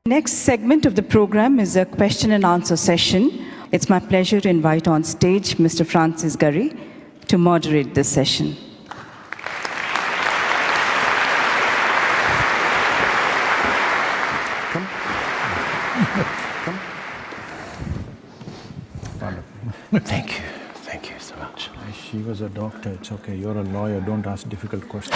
Next segment of the program is a question and answer session. It's my pleasure to invite on stage Mr. Francis Gurry to moderate this session. Come. Thank you. Thank you so much. She was a doctor, it's okay. You're a lawyer, don't ask difficult questions.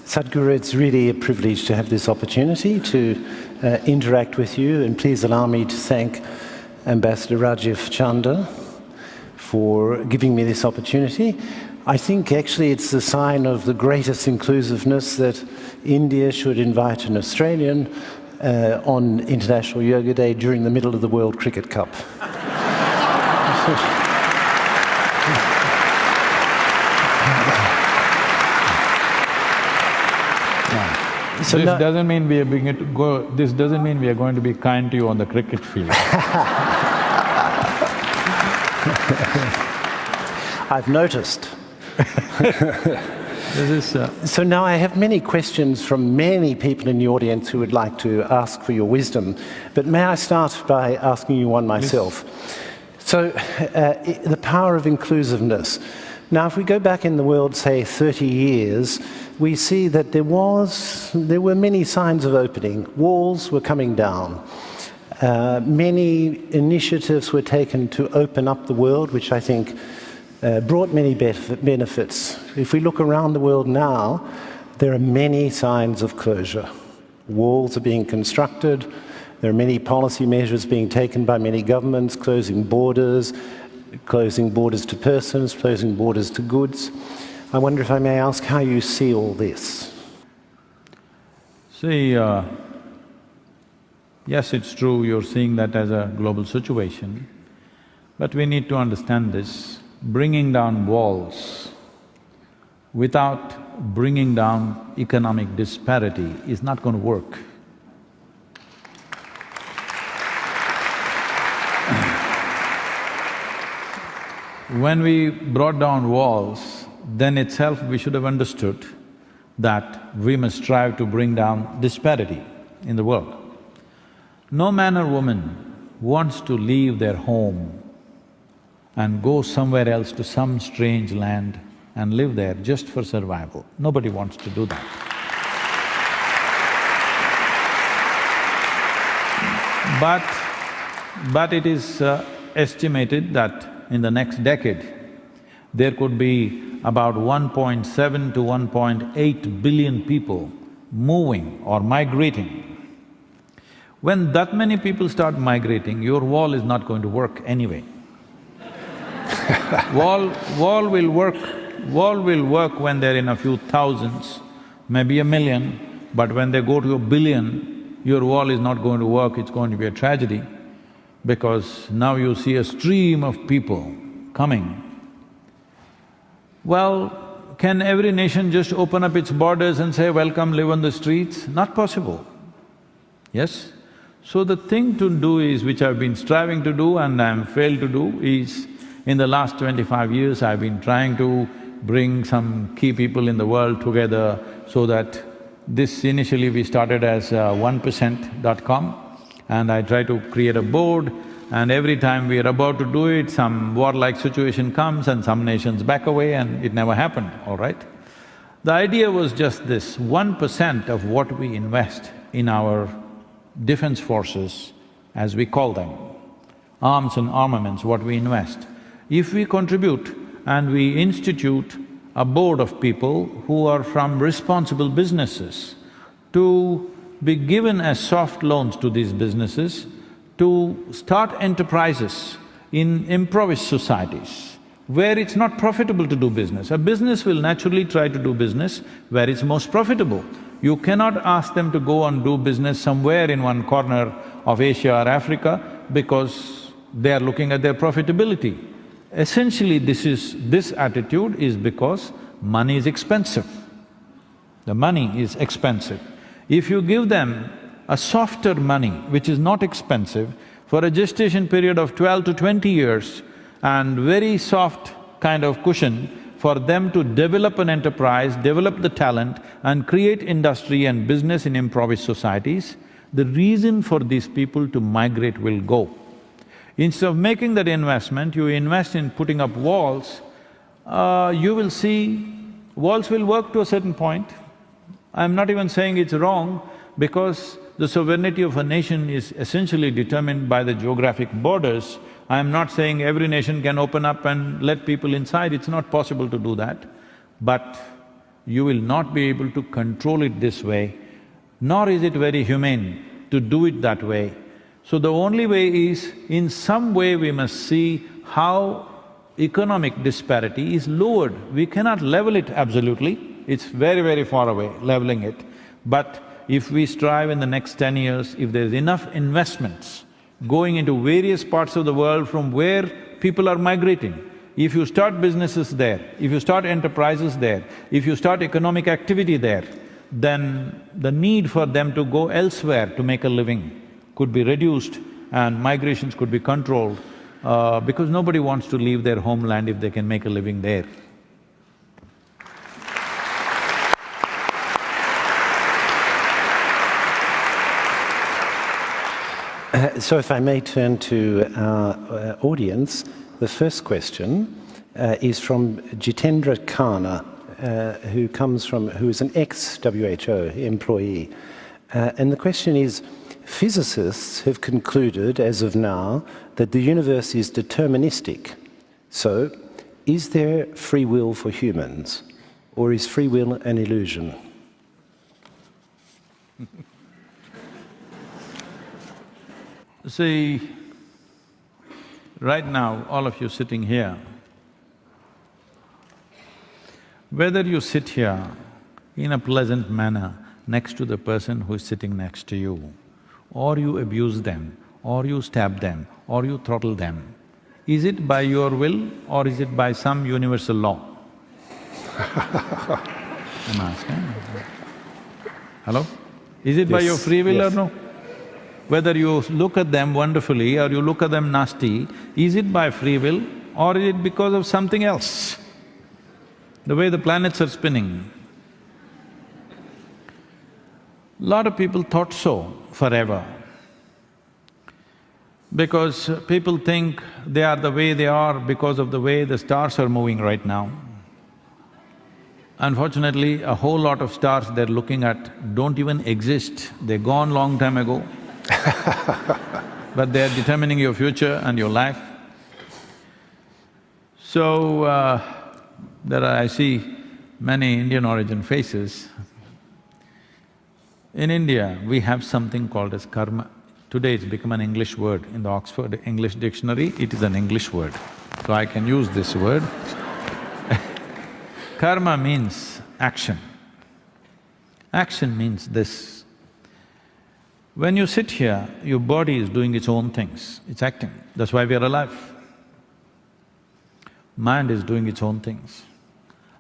Sadhguru, it's really a privilege to have this opportunity to interact with you, and please allow me to thank Ambassador Rajiv Chanda for giving me this opportunity. I think actually it's a sign of the greatest inclusiveness that India should invite an Australian on International Yoga Day during the middle of the World Cricket Cup. So this doesn't mean we are this doesn't mean we are going to be kind to you on the cricket field. I've noticed. So now I have many questions from many people in the audience who would like to ask for your wisdom, but may I start by asking you one myself? Yes. So the power of inclusiveness. Now if we go back in the world, say 30 years, we see that there were many signs of opening. Walls were coming down. Many initiatives were taken to open up the world, which I think brought many benefits. If we look around the world now, there are many signs of closure. Walls are being constructed. There are many policy measures being taken by many governments, closing borders to persons, closing borders to goods. I wonder if I may ask how you see all this. See, yes, it's true, you're seeing that as a global situation, but we need to understand this. Bringing down walls without bringing down economic disparity is not going to work. When we brought down walls, then itself we should have understood that we must strive to bring down disparity in the world. No man or woman wants to leave their home and go somewhere else to some strange land and live there just for survival. Nobody wants to do that. But it is estimated that in the next decade, there could be about 1.7 to 1.8 billion people moving or migrating. When that many people start migrating, your wall is not going to work anyway. Wall will work when they're in a few thousands, maybe a million, but when they go to a billion, your wall is not going to work, it's going to be a tragedy, because now you see a stream of people coming. Well, can every nation just open up its borders and say, welcome, live on the streets? Not possible, yes? So the thing to do is, which I've been striving to do and I'm failed to do, is in the last 25 years I've been trying to bring some key people in the world together so that this initially we started as 1%.com, and I try to create a board, and every time we are about to do it, some warlike situation comes and some nations back away and it never happened, all right? The idea was just this, 1% of what we invest in our defense forces, as we call them, arms and armaments, what we invest, if we contribute and we institute a board of people who are from responsible businesses to be given as soft loans to these businesses to start enterprises in impoverished societies where it's not profitable to do business. A business will naturally try to do business where it's most profitable. You cannot ask them to go and do business somewhere in one corner of Asia or Africa because they are looking at their profitability. Essentially, this attitude is because money is expensive. The money is expensive. If you give them a softer money, which is not expensive, for a gestation period of 12 to 20 years, and very soft kind of cushion for them to develop an enterprise, develop the talent and create industry and business in impoverished societies, the reason for these people to migrate will go. Instead of making that investment, you invest in putting up walls, you will see walls will work to a certain point. I'm not even saying it's wrong, because the sovereignty of a nation is essentially determined by the geographic borders. I'm not saying every nation can open up and let people inside, it's not possible to do that. But you will not be able to control it this way, nor is it very humane to do it that way. So the only way is, in some way we must see how economic disparity is lowered. We cannot level it absolutely, it's very, very far away, leveling it. But if we strive in the next 10 years, if there's enough investments going into various parts of the world from where people are migrating, if you start businesses there, if you start enterprises there, if you start economic activity there, then the need for them to go elsewhere to make a living could be reduced and migrations could be controlled, because nobody wants to leave their homeland if they can make a living there. So if I may turn to our audience, the first question is from Jitendra Khanna, who is an ex-WHO employee. And the question is, physicists have concluded, as of now, that the universe is deterministic. So, is there free will for humans, or is free will an illusion? See, right now, all of you sitting here, whether you sit here in a pleasant manner next to the person who is sitting next to you, or you abuse them, or you stab them, or you throttle them, is it by your will or is it by some universal law? I'm asking. Hello? Is it by your free will or no? Whether you look at them wonderfully or you look at them nasty, is it by free will or is it because of something else? The way the planets are spinning. Lot of people thought so forever, because people think they are the way they are because of the way the stars are moving right now. Unfortunately, a whole lot of stars they're looking at don't even exist, they're gone long time ago. But they're determining your future and your life. So, I see many Indian origin faces. In India, we have something called as karma. Today it's become an English word. In the Oxford English Dictionary, it is an English word, so I can use this word. Karma means action. Action means this. When you sit here, your body is doing its own things, it's acting, that's why we are alive. Mind is doing its own things.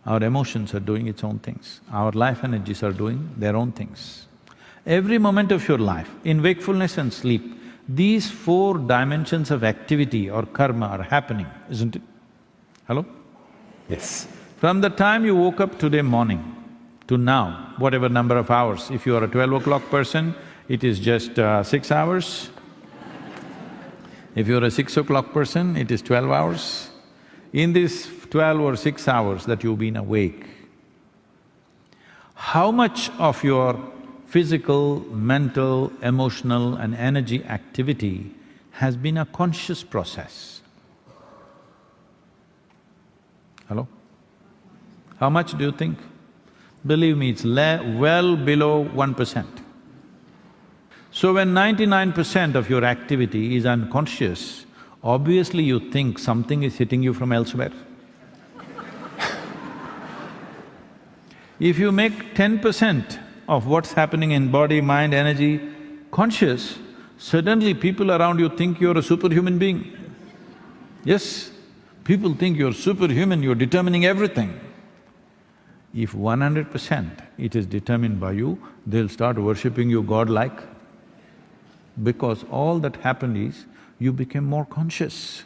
Our emotions are doing its own things. Our life energies are doing their own things. Every moment of your life, in wakefulness and sleep, these four dimensions of activity or karma are happening, isn't it? Hello? Yes. From the time you woke up today morning to now, whatever number of hours, if you are a 12 o'clock person, it is just 6 hours. If you're a 6 o'clock person, it is 12 hours. In these 12 or 6 hours that you've been awake, how much of your physical, mental, emotional and energy activity has been a conscious process? Hello? How much do you think? Believe me, it's well below 1%. So when 99% of your activity is unconscious, obviously you think something is hitting you from elsewhere. If you make 10% of what's happening in body, mind, energy conscious, suddenly people around you think you're a superhuman being. Yes, people think you're superhuman, you're determining everything. If 100% it is determined by you, they'll start worshipping you godlike, because all that happened is you became more conscious.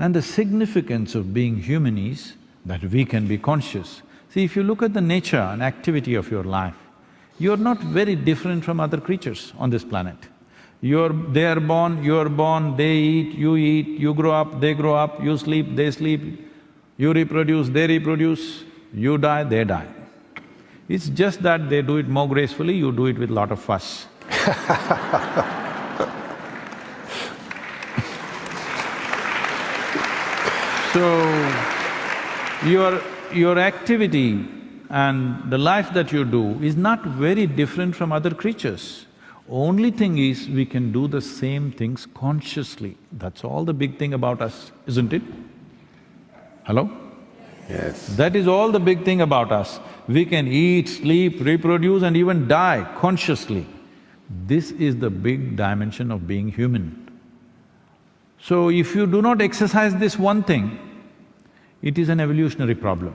And the significance of being human is that we can be conscious. See, if you look at the nature and activity of your life, you're not very different from other creatures on this planet. They are born, you're born, they eat, you grow up, they grow up, you sleep, they sleep, you reproduce, they reproduce, you die, they die. It's just that they do it more gracefully, you do it with lot of fuss. So, your activity and the life that you do is not very different from other creatures. Only thing is, we can do the same things consciously. That's all the big thing about us, isn't it? Hello? Yes. That is all the big thing about us. We can eat, sleep, reproduce and even die consciously. This is the big dimension of being human. So if you do not exercise this one thing, it is an evolutionary problem.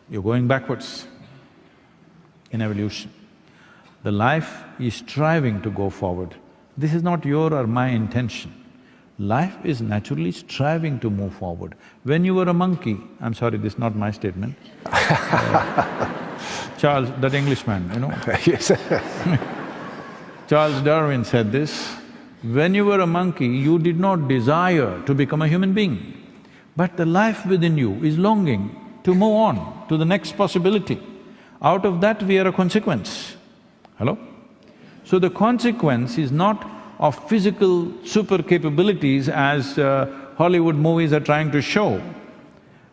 You're going backwards in evolution. The life is striving to go forward. This is not your or my intention. Life is naturally striving to move forward. When you were a monkey, I'm sorry, this is not my statement. Charles, that Englishman, you know. Yes. Charles Darwin said this, when you were a monkey, you did not desire to become a human being. But the life within you is longing to move on to the next possibility. Out of that, we are a consequence. Hello? So the consequence is not of physical super capabilities as Hollywood movies are trying to show.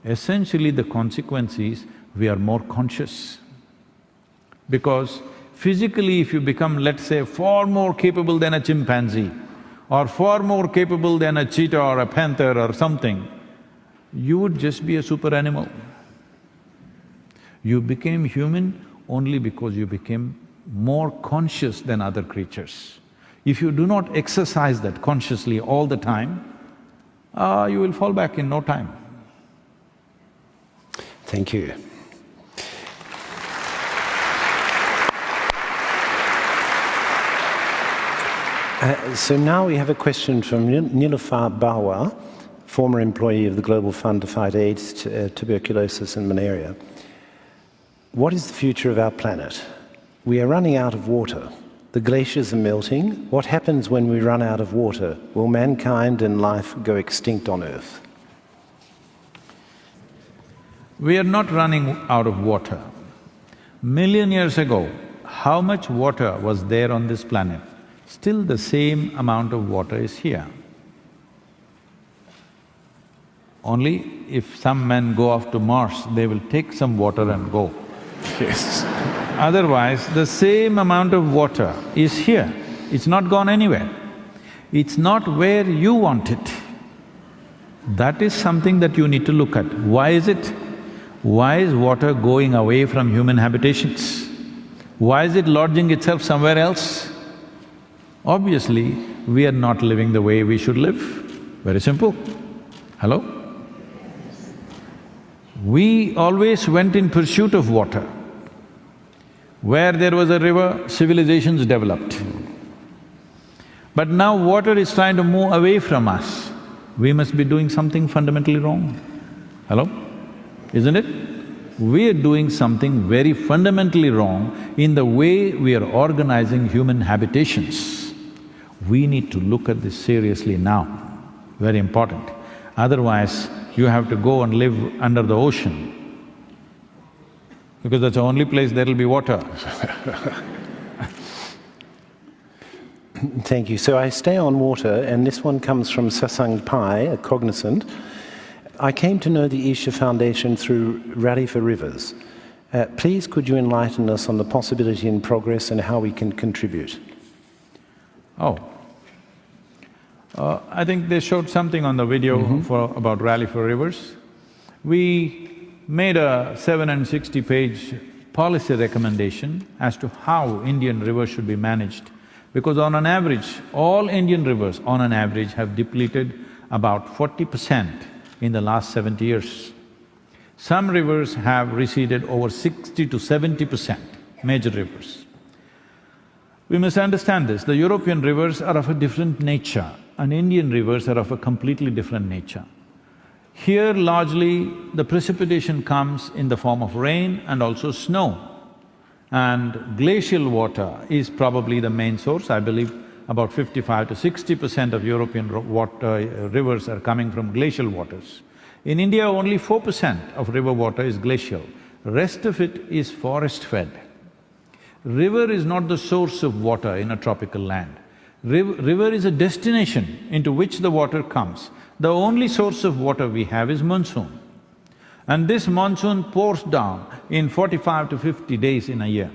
Essentially, the consequence is we are more conscious. Because physically, if you become, let's say, far more capable than a chimpanzee or far more capable than a cheetah or a panther or something, you would just be a super animal. You became human only because you became more conscious than other creatures. If you do not exercise that consciously all the time, you will fall back in no time. Thank you. So now we have a question from Nilufar Bawa, former employee of the Global Fund to Fight AIDS, Tuberculosis and Malaria. What is the future of our planet? We are running out of water. The glaciers are melting. What happens when we run out of water? Will mankind and life go extinct on Earth? We are not running out of water. Million years ago, how much water was there on this planet? Still the same amount of water is here. Only if some men go off to Mars, they will take some water and go. Yes. Otherwise, the same amount of water is here, it's not gone anywhere. It's not where you want it. That is something that you need to look at. Why is it? Why is water going away from human habitations? Why is it lodging itself somewhere else? Obviously, we are not living the way we should live. Very simple. Hello? We always went in pursuit of water. Where there was a river, civilizations developed. But now water is trying to move away from us. We must be doing something fundamentally wrong. Hello? Isn't it? We are doing something very fundamentally wrong in the way we are organizing human habitations. We need to look at this seriously now, very important. Otherwise, you have to go and live under the ocean, because that's the only place there will be water. Thank you. So I stay on water, and this one comes from Sasang Pai, a cognizant. I came to know the Isha Foundation through Rally for Rivers. Please could you enlighten us on the possibility in progress and how we can contribute? Oh. I think they showed something on the video about Rally for Rivers. We made a 760-page policy recommendation as to how Indian rivers should be managed, because on an average, all Indian rivers on an average have depleted about 40% in the last 70 years. Some rivers have receded over 60 to 70%, major rivers. We must understand this, the European rivers are of a different nature and Indian rivers are of a completely different nature. Here largely the precipitation comes in the form of rain and also snow. And glacial water is probably the main source. I believe about 55 to 60% of European rivers are coming from glacial waters. In India, only 4% of river water is glacial, rest of it is forest-fed. River is not the source of water in a tropical land. River is a destination into which the water comes. The only source of water we have is monsoon. And this monsoon pours down in 45 to 50 days in a year.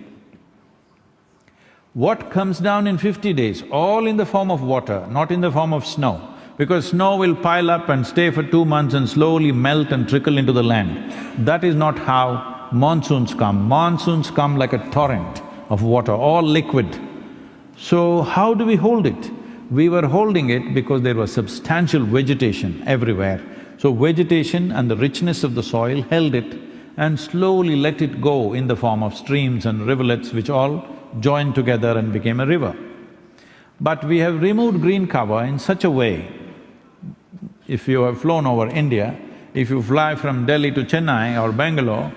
What comes down in 50 days? All in the form of water, not in the form of snow. Because snow will pile up and stay for 2 months and slowly melt and trickle into the land. That is not how monsoons come. Monsoons come like a torrent of water, all liquid. So how do we hold it? We were holding it because there was substantial vegetation everywhere. So vegetation and the richness of the soil held it and slowly let it go in the form of streams and rivulets which all joined together and became a river. But we have removed green cover in such a way, if you have flown over India, if you fly from Delhi to Chennai or Bangalore,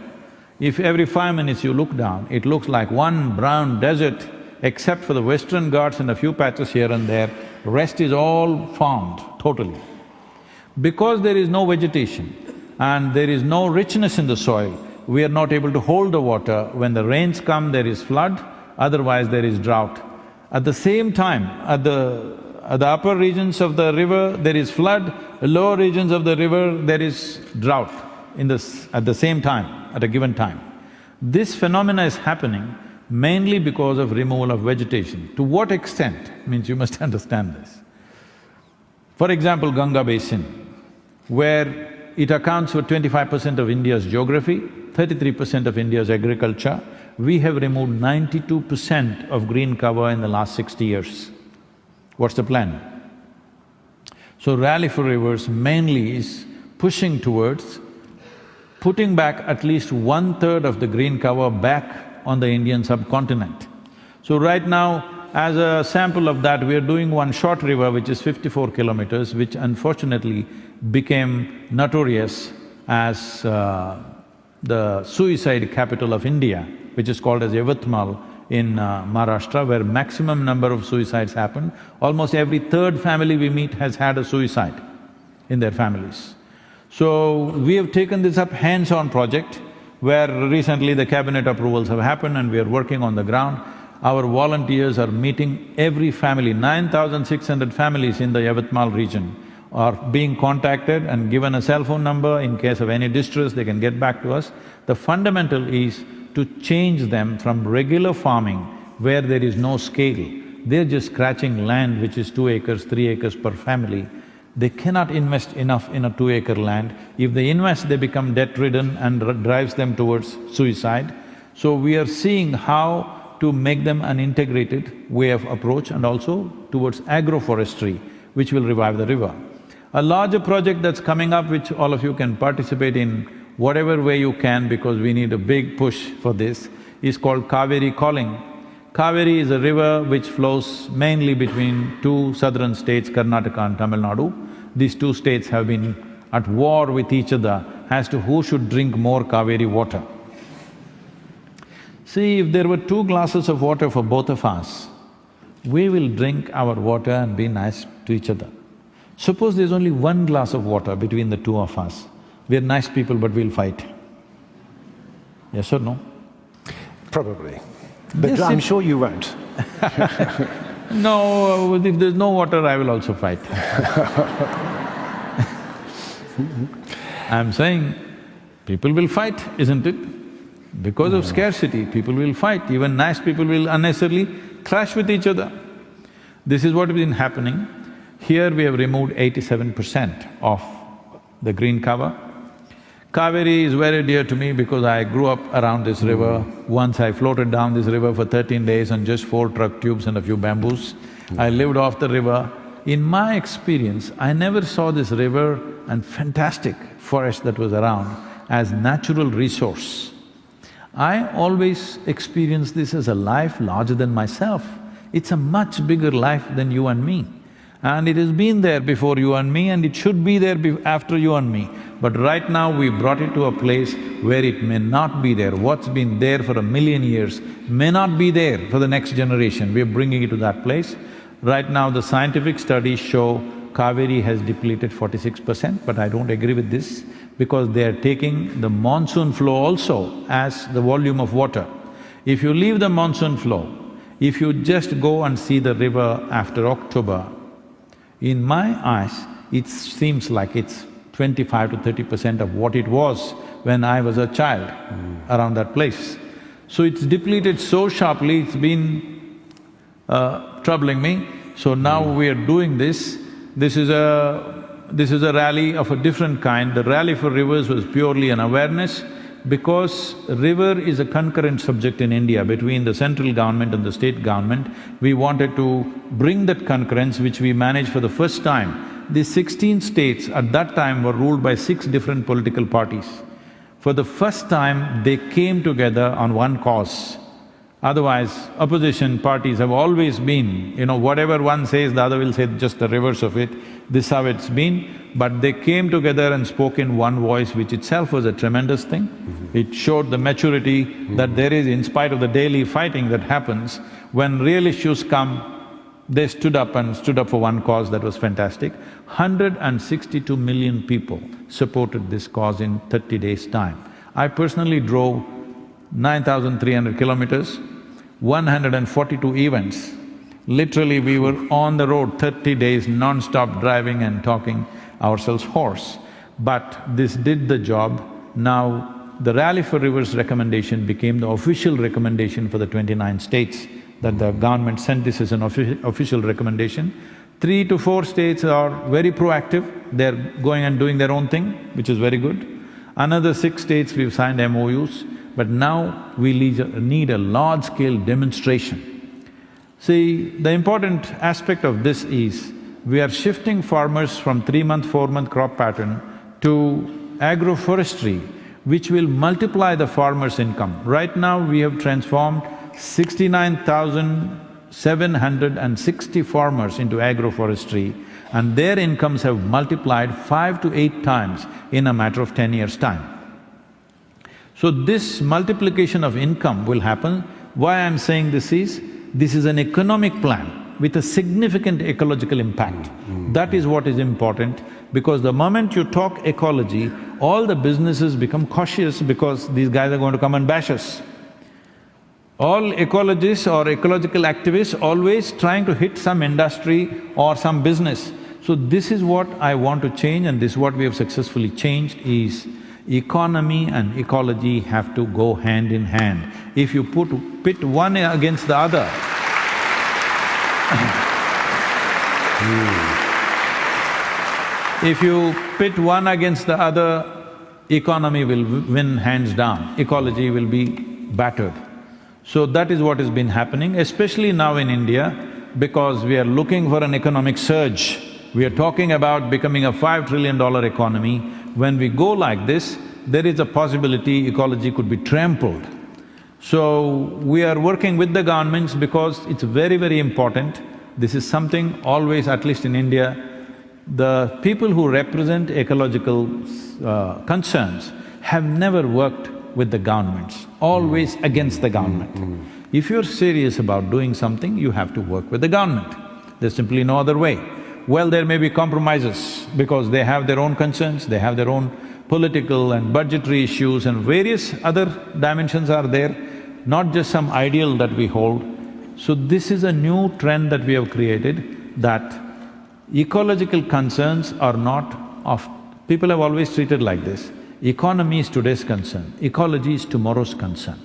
if every 5 minutes you look down, it looks like one brown desert, except for the Western Ghats and a few patches here and there, rest is all farmed totally. Because there is no vegetation and there is no richness in the soil, we are not able to hold the water. When the rains come, there is flood, otherwise there is drought. At the same time, at the upper regions of the river, there is flood, the lower regions of the river, there is drought at the same time, at a given time. This phenomena is happening mainly because of removal of vegetation. To what extent? Means you must understand this. For example, Ganga Basin, where it accounts for 25% of India's geography, 33% of India's agriculture, we have removed 92% of green cover in the last 60 years. What's the plan? So Rally for Rivers mainly is pushing towards putting back at least 1/3 of the green cover back on the Indian subcontinent. So right now, as a sample of that, we are doing one short river which is 54 kilometers, which unfortunately became notorious as the suicide capital of India, which is called as Yavatmal in Maharashtra, where maximum number of suicides happen. Almost every third family we meet has had a suicide in their families. So we have taken this up hands-on project, where recently the cabinet approvals have happened and we are working on the ground. Our volunteers are meeting every family, 9,600 families in the Yavatmal region are being contacted and given a cell phone number. In case of any distress, they can get back to us. The fundamental is to change them from regular farming where there is no scale. They're just scratching land which is 2 acres, 3 acres per family. They cannot invest enough in a 2-acre land. If they invest, they become debt-ridden and drives them towards suicide. So we are seeing how to make them an integrated way of approach and also towards agroforestry, which will revive the river. A larger project that's coming up, which all of you can participate in whatever way you can, because we need a big push for this, is called Kaveri Calling. Kaveri is a river which flows mainly between two southern states, Karnataka and Tamil Nadu. These two states have been at war with each other as to who should drink more Kaveri water. See, if there were 2 glasses of water for both of us, we will drink our water and be nice to each other. Suppose there's only 1 glass of water between the 2 of us, we're nice people but we'll fight. Yes or no? Probably. But Yes, I'm sure you won't. No, if there's no water, I will also fight. I'm saying, people will fight, isn't it? Because of scarcity, people will fight. Even nice people will unnecessarily clash with each other. This is what has been happening. Here we have removed 87% of the green cover. Kaveri is very dear to me because I grew up around this river. Once I floated down this river for 13 days on just 4 truck tubes and a few bamboos. I lived off the river. In my experience, I never saw this river and fantastic forest that was around as natural resource. I always experienced this as a life larger than myself. It's a much bigger life than you and me. And it has been there before you and me and it should be there after you and me. But right now we brought it to a place where it may not be there. What's been there for 1,000,000 years may not be there for the next generation. We're bringing it to that place. Right now the scientific studies show Kaveri has depleted 46%, but I don't agree with this because they are taking the monsoon flow also as the volume of water. If you leave the monsoon flow, if you just go and see the river after October, in my eyes, it seems like it's 25 to 30% of what it was when I was a child, around that place. So it's depleted so sharply, it's been troubling me. So now we are doing this. This is a rally of a different kind. The Rally for Rivers was purely an awareness because river is a concurrent subject in India between the central government and the state government. We wanted to bring that concurrence, which we managed for the first time. The 16 states at that time were ruled by 6 different political parties. For the first time, they came together on one cause. Otherwise, opposition parties have always been, whatever one says, the other will say just the reverse of it. This is how it's been. But they came together and spoke in one voice, which itself was a tremendous thing. It showed the maturity that there is, in spite of the daily fighting that happens, when real issues come, they stood up for one cause. That was fantastic. 162 million people supported this cause in 30 days' time. I personally drove 9,300 kilometers, 142 events. Literally, we were on the road 30 days non-stop driving and talking ourselves hoarse. But this did the job. Now, the Rally for Rivers recommendation became the official recommendation for the 29 states, that the government sent this as an official recommendation. 3 to 4 states are very proactive, they're going and doing their own thing, which is very good. Another 6 states we've signed MOUs, but now we need a large-scale demonstration. See, the important aspect of this is, we are shifting farmers from 3-month, 4-month crop pattern to agroforestry, which will multiply the farmer's income. Right now, we have transformed 69,760 farmers into agroforestry, and their incomes have multiplied 5 to 8 times in a matter of 10 years' time. So this multiplication of income will happen. Why I'm saying this is an economic plan with a significant ecological impact. That is what is important, because the moment you talk ecology, all the businesses become cautious because these guys are going to come and bash us. All ecologists or ecological activists always trying to hit some industry or some business. So this is what I want to change, and this is what we have successfully changed, is economy and ecology have to go hand in hand. If you pit one against the other, if you pit one against the other, economy will win hands down, ecology will be battered. So that is what has been happening, especially now in India, because we are looking for an economic surge. We are talking about becoming a $5 trillion economy. When we go like this, there is a possibility ecology could be trampled. So we are working with the governments because it's very, very important. This is something always, at least in India, the people who represent ecological concerns have never worked with the governments, always against the government. If you're serious about doing something, you have to work with the government. There's simply no other way. Well, there may be compromises because they have their own concerns, they have their own political and budgetary issues, and various other dimensions are there, not just some ideal that we hold. So this is a new trend that we have created, that ecological concerns are not of… People have always treated like this. Economy is today's concern, ecology is tomorrow's concern.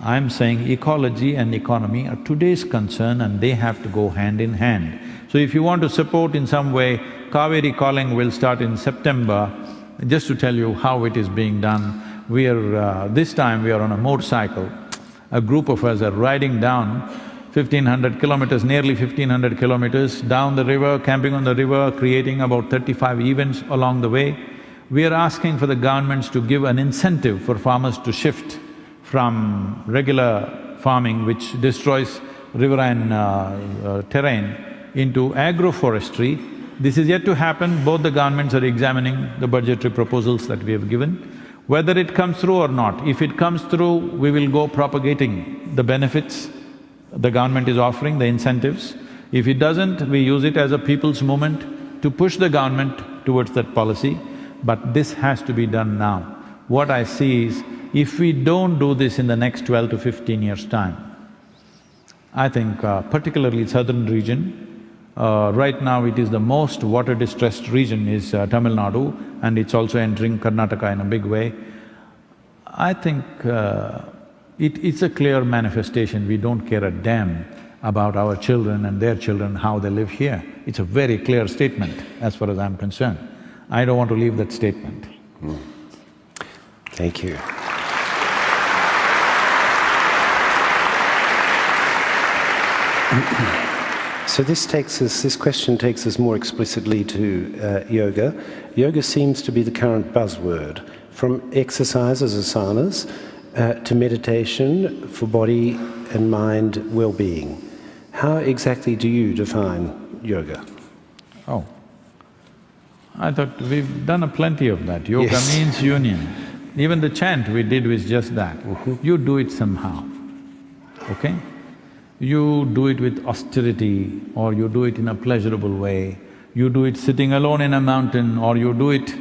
I'm saying ecology and economy are today's concern and they have to go hand in hand. So if you want to support in some way, Kaveri Calling will start in September. Just to tell you how it is being done, this time we are on a motorcycle. A group of us are riding down 1,500 kilometers, nearly 1,500 kilometers down the river, camping on the river, creating about 35 events along the way. We are asking for the governments to give an incentive for farmers to shift from regular farming, which destroys riverine terrain, into agroforestry, This is yet to happen, both the governments are examining the budgetary proposals that we have given. Whether it comes through or not, if it comes through, we will go propagating the benefits the government is offering, the incentives. If it doesn't, we use it as a people's movement to push the government towards that policy, but this has to be done now. What I see is, if we don't do this in the next 12 to 15 years' time, I think particularly southern region, right now it is the most water-distressed region is Tamil Nadu, and it's also entering Karnataka in a big way. I think it's a clear manifestation, we don't care a damn about our children and their children, how they live here. It's a very clear statement as far as I'm concerned. I don't want to leave that statement. Thank you. So this question takes us more explicitly to yoga. Yoga seems to be the current buzzword, from exercise as asanas to meditation for body and mind well-being. How exactly do you define yoga? Oh, I thought we've done plenty of that. Yoga Yes. means union. Even the chant we did was just that. You do it somehow, okay? You do it with austerity, or you do it in a pleasurable way, you do it sitting alone in a mountain, or you do it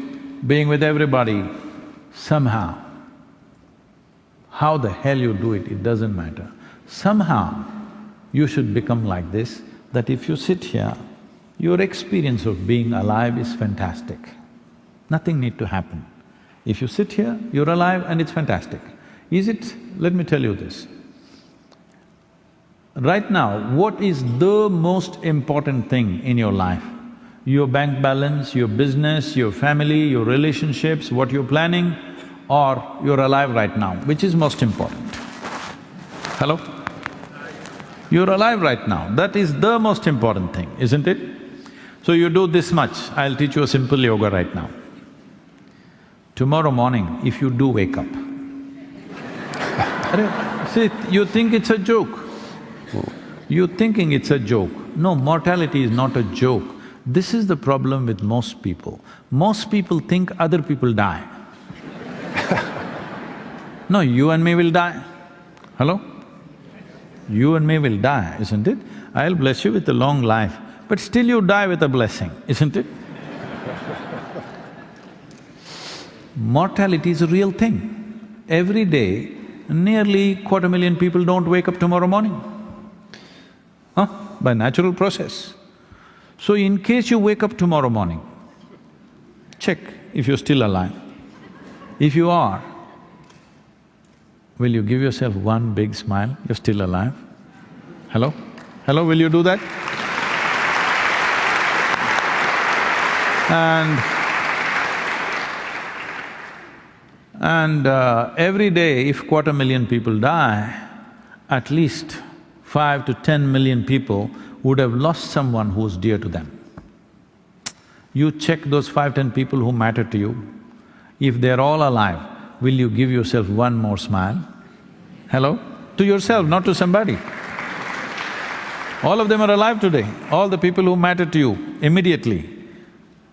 being with everybody, somehow. How the hell you do it, it doesn't matter. Somehow, you should become like this, that if you sit here, your experience of being alive is fantastic. Nothing need to happen. If you sit here, you're alive and it's fantastic. Is it… let me tell you this. Right now, what is the most important thing in your life? Your bank balance, your business, your family, your relationships, what you're planning, or you're alive right now? Which is most important? Hello? You're alive right now, that is the most important thing, isn't it? So you do this much, I'll teach you a simple yoga right now. Tomorrow morning, if you do wake up, see, you think it's a joke. You're thinking it's a joke. No, mortality is not a joke. This is the problem with most people. Most people think other people die. No, you and me will die. Hello? You and me will die, isn't it? I'll bless you with a long life, but still you die with a blessing, isn't it? Mortality is a real thing. Every day, nearly 250,000 people don't wake up tomorrow morning. By natural process. So in case you wake up tomorrow morning, check if you're still alive. If you are, will you give yourself one big smile? You're still alive? Hello? Hello, will you do that? And every day if 250,000 people die, at least 5 to 10 million people would have lost someone who's dear to them. You check those 5–10 people who matter to you. If they're all alive, will you give yourself one more smile? Hello? To yourself, not to somebody. All of them are alive today, all the people who matter to you immediately.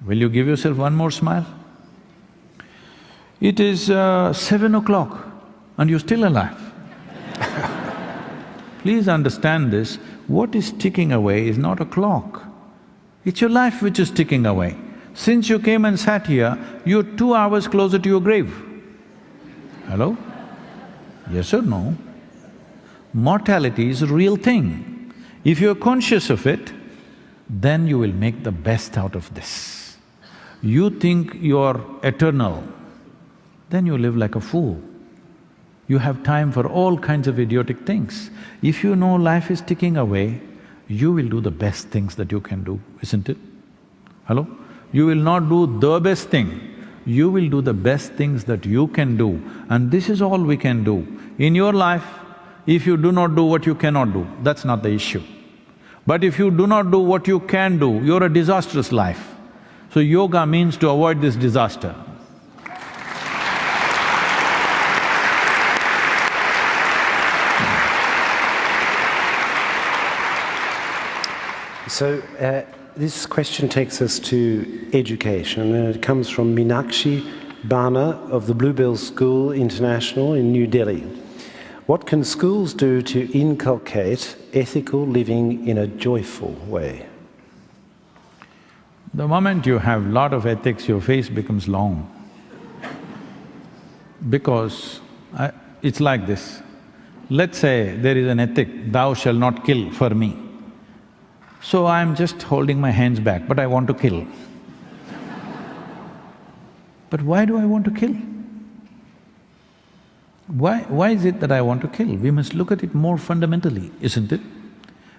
Will you give yourself one more smile? It is 7 o'clock and you're still alive. Please understand this, what is ticking away is not a clock. It's your life which is ticking away. Since you came and sat here, you're 2 hours closer to your grave. Hello? Yes or no? Mortality is a real thing. If you're conscious of it, then you will make the best out of this. You think you're eternal, then you live like a fool. You have time for all kinds of idiotic things. If you know life is ticking away, you will do the best things that you can do, isn't it? Hello? You will not do the best thing, you will do the best things that you can do, and this is all we can do. In your life, if you do not do what you cannot do, that's not the issue. But if you do not do what you can do, you're a disastrous life. So yoga means to avoid this disaster. So, This question takes us to education, and it comes from Meenakshi Bana of the Bluebell School International in New Delhi. What can schools do to inculcate ethical living in a joyful way? The moment you have lot of ethics, your face becomes long. Because it's like this. Let's say there is an ethic, thou shalt not kill for me. So I'm just holding my hands back, but I want to kill. But why do I want to kill? Why is it that I want to kill? We must look at it more fundamentally, isn't it?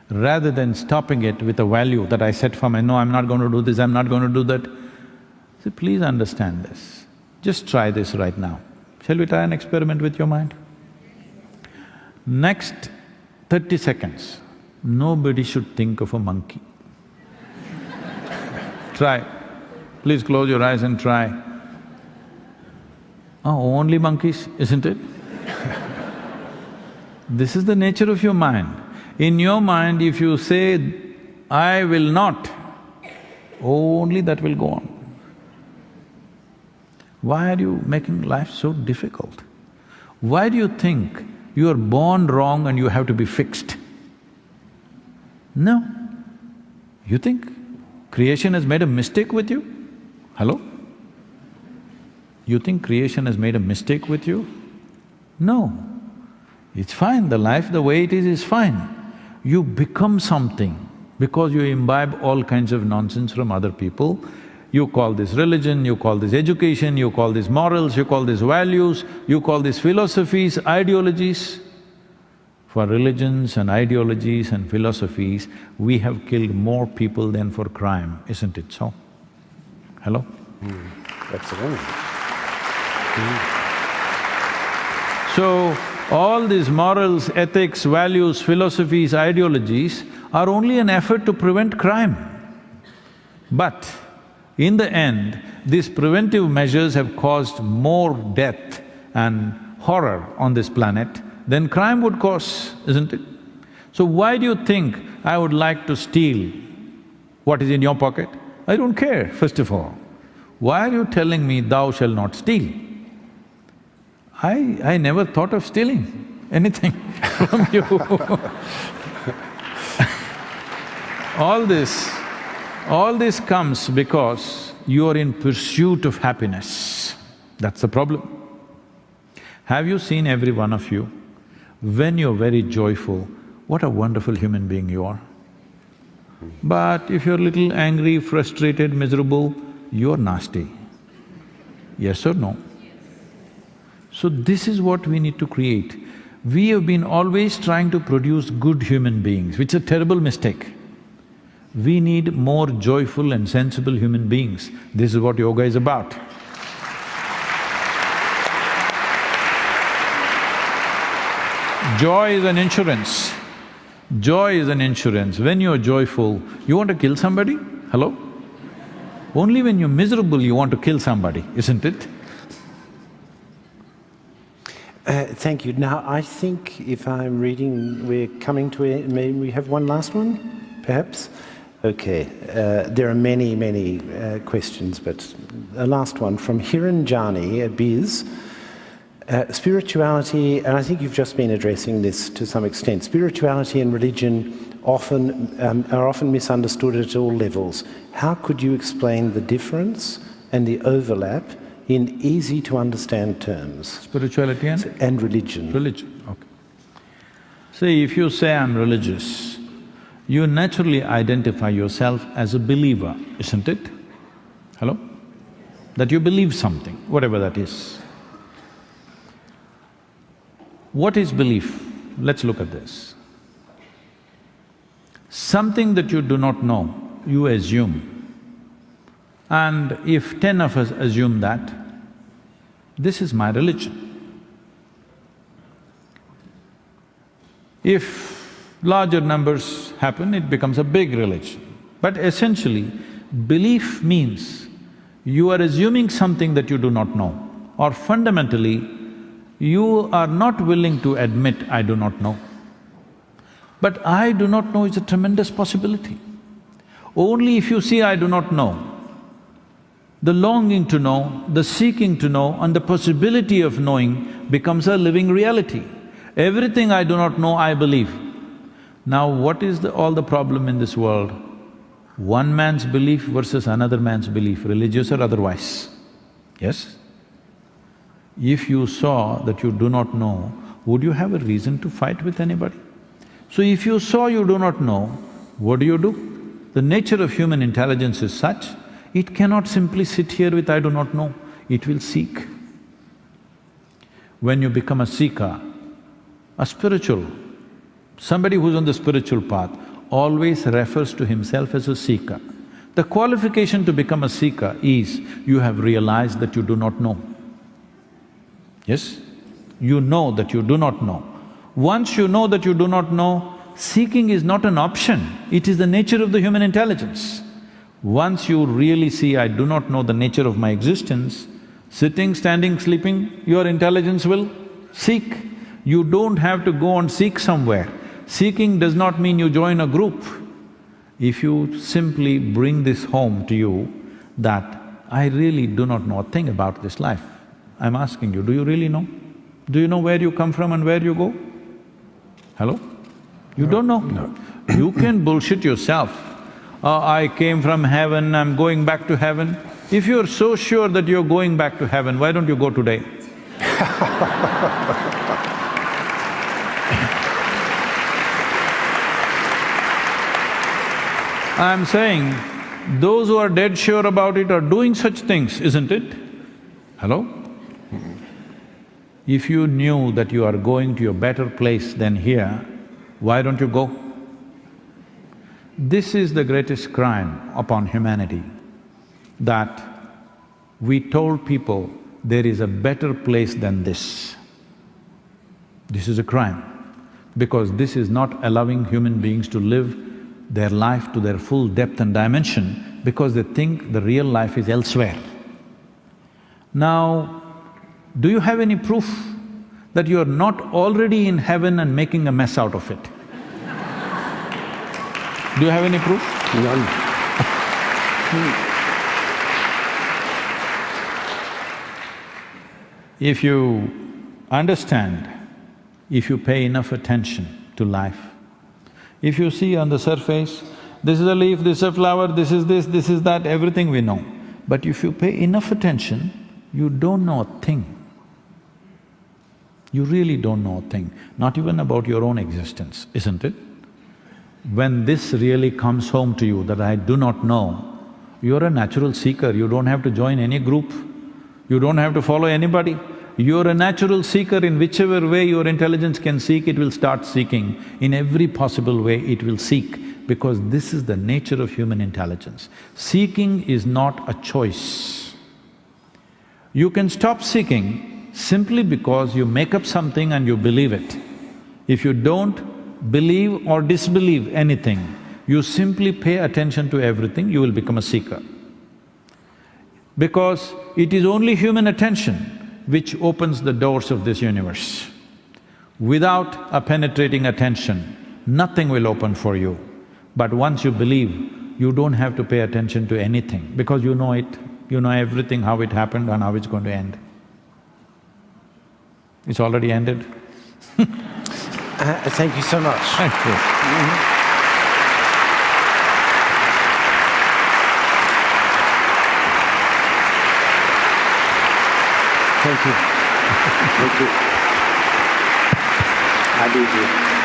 Rather than stopping it with a value that I set for my… no, I'm not going to do this, I'm not going to do that. So please understand this. Just try this right now. Shall we try an experiment with your mind? Next 30 seconds, nobody should think of a monkey. Try. Please close your eyes and try. Oh, only monkeys, isn't it? This is the nature of your mind. In your mind, if you say, I will not, only that will go on. Why are you making life so difficult? Why do you think you are born wrong and you have to be fixed? No. You think creation has made a mistake with you? Hello? You think creation has made a mistake with you? No. It's fine, the life the way it is fine. You become something because you imbibe all kinds of nonsense from other people. You call this religion, you call this education, you call this morals, you call this values, you call this philosophies, ideologies. For religions and ideologies and philosophies, we have killed more people than for crime, isn't it so? Hello? Absolutely. So, all these morals, ethics, values, philosophies, ideologies are only an effort to prevent crime. But in the end, these preventive measures have caused more death and horror on this planet than crime would cause, isn't it? So why do you think I would like to steal what is in your pocket? I don't care, first of all. Why are you telling me thou shalt not steal? I never thought of stealing anything from you. All this comes because you are in pursuit of happiness. That's the problem. Have you seen every one of you? When you're very joyful, what a wonderful human being you are. But if you're a little angry, frustrated, miserable, you're nasty. Yes or no? So this is what we need to create. We have been always trying to produce good human beings, which is a terrible mistake. We need more joyful and sensible human beings. This is what yoga is about. Joy is an insurance. Joy is an insurance. When you're joyful, you want to kill somebody? Hello? Only when you're miserable you want to kill somebody, isn't it? Thank you. Now, I think if I'm reading, we're coming to a… may we have one last one, perhaps? Okay. There are many questions, but a last one from Hiran Jani at Biz. Spirituality, and I think you've just been addressing this to some extent, spirituality and religion are often misunderstood at all levels. How could you explain the difference and the overlap in easy-to-understand terms? Spirituality and religion. Religion, okay. See, if you say I'm religious, you naturally identify yourself as a believer, isn't it? Hello? That you believe something, whatever that is. What is belief? Let's look at this. Something that you do not know, you assume. And if 10 of us assume that, this is my religion. If larger numbers happen, it becomes a big religion. But essentially, belief means you are assuming something that you do not know, or fundamentally, you are not willing to admit, I do not know. But I do not know is a tremendous possibility. Only if you see I do not know, the longing to know, the seeking to know and the possibility of knowing becomes a living reality. Everything I do not know, I believe. Now what is all the problem in this world? One man's belief versus another man's belief, religious or otherwise. Yes? If you saw that you do not know, would you have a reason to fight with anybody? So if you saw you do not know, what do? The nature of human intelligence is such, it cannot simply sit here with I do not know, it will seek. When you become a seeker, a spiritual, somebody who's on the spiritual path always refers to himself as a seeker. The qualification to become a seeker is you have realized that you do not know. Yes? You know that you do not know. Once you know that you do not know, seeking is not an option, it is the nature of the human intelligence. Once you really see, I do not know the nature of my existence, sitting, standing, sleeping, your intelligence will seek. You don't have to go and seek somewhere. Seeking does not mean you join a group. If you simply bring this home to you that I really do not know a thing about this life, I'm asking you, do you really know? Do you know where you come from and where you go? Hello? You don't know? No. You can bullshit yourself. I came from heaven, I'm going back to heaven. If you're so sure that you're going back to heaven, why don't you go today? I'm saying, those who are dead sure about it are doing such things, isn't it? Hello? If you knew that you are going to a better place than here, why don't you go? This is the greatest crime upon humanity, that we told people there is a better place than this. This is a crime, because this is not allowing human beings to live their life to their full depth and dimension, because they think the real life is elsewhere. Now, do you have any proof that you are not already in heaven and making a mess out of it? Do you have any proof? None. If you understand, if you pay enough attention to life, if you see on the surface, this is a leaf, this is a flower, this is that, everything we know. But if you pay enough attention, you don't know a thing. You really don't know a thing, not even about your own existence, isn't it? When this really comes home to you that I do not know, you're a natural seeker, you don't have to join any group, you don't have to follow anybody. You're a natural seeker. In whichever way your intelligence can seek, it will start seeking. In every possible way it will seek, because this is the nature of human intelligence. Seeking is not a choice. You can stop seeking simply because you make up something and you believe it. If you don't believe or disbelieve anything, you simply pay attention to everything, you will become a seeker. Because it is only human attention which opens the doors of this universe. Without a penetrating attention, nothing will open for you. But once you believe, you don't have to pay attention to anything, because you know it, you know everything, how it happened and how it's going to end. It's already ended. Thank you so much. Thank you. Thank you. Thank you. I do too.